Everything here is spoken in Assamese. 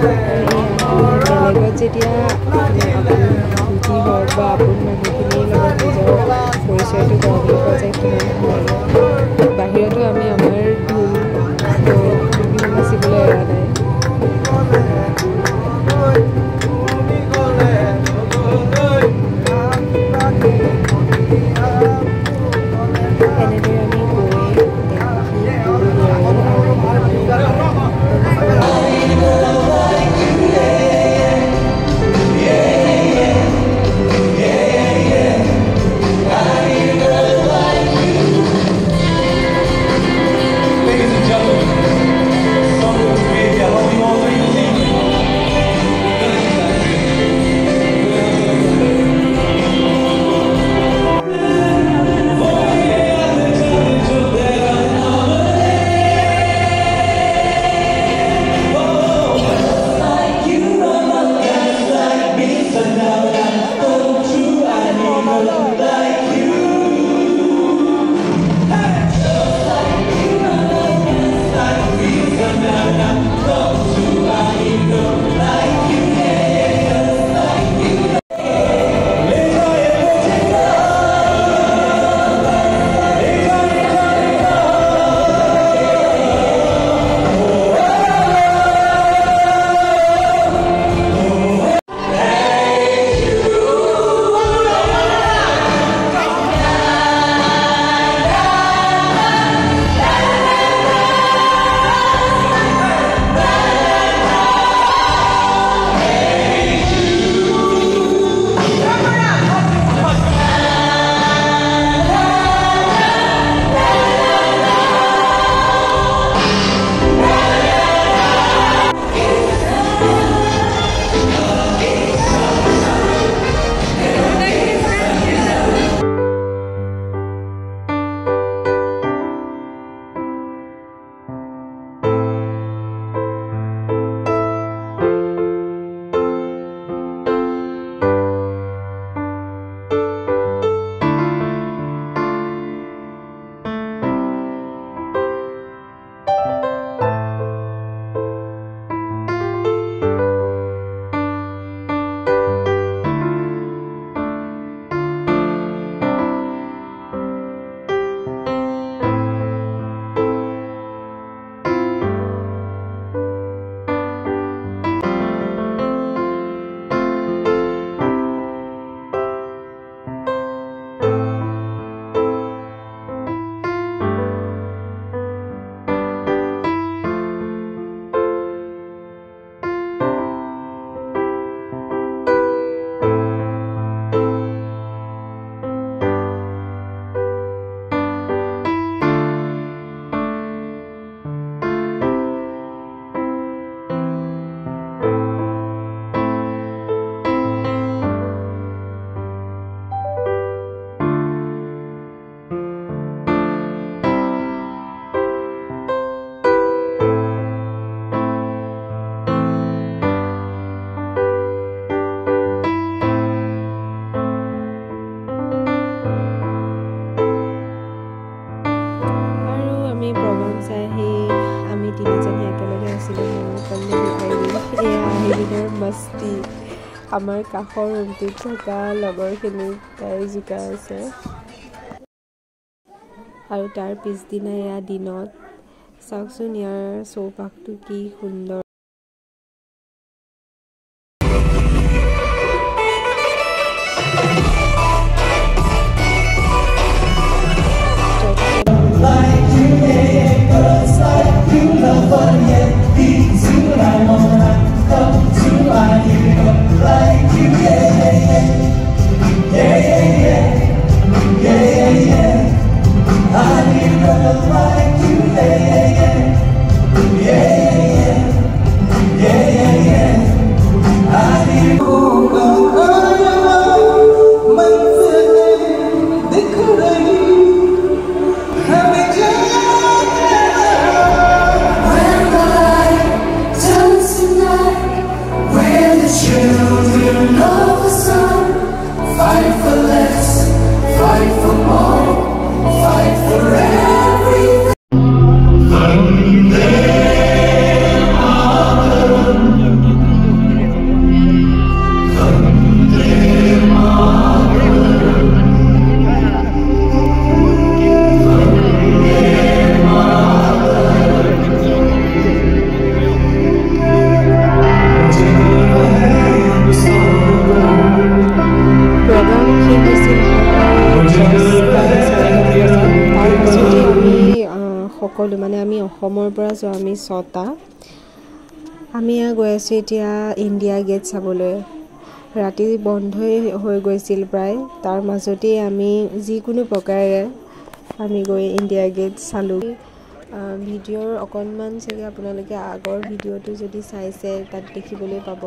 বেলেগত যেতিয়া ধুতি হওক বা আপোন মানুহখিনিৰ লগত নিজৰ পৰিচয়টো গঢ় লৈ পোৱা যায় কিমান ভাল লাগে। বাহিৰতো আমি আমাৰ ঢোল বিহু নাচিবলৈ এৰা নাই। এনেদৰে আমি গৈ মস্তি আমাৰ কাষৰ ৰুমটোত থকা লগৰখিনিক তাই জোকাই আছে। আৰু তাৰ পিছদিনা এয়া দিনত চাওকচোন ইয়াৰ চৌপাশটো কি সুন্দৰ। Fight for more, fight for everything. সকলো মানে আমি অসমৰ পৰা যোৱা আমি 6টা আমি গৈ আছোঁ এতিয়া ইণ্ডিয়া গেট চাবলৈ ৰাতি বন্ধই হৈ গৈছিল প্ৰায় তাৰ মাজতেই আমি যিকোনো প্ৰকাৰে আমি গৈ ইণ্ডিয়া গেট চালোঁ ভিডিঅ'ৰ অকণমান চাগে আপোনালোকে আগৰ ভিডিঅ'টো যদি চাইছে তাত দেখিবলৈ পাব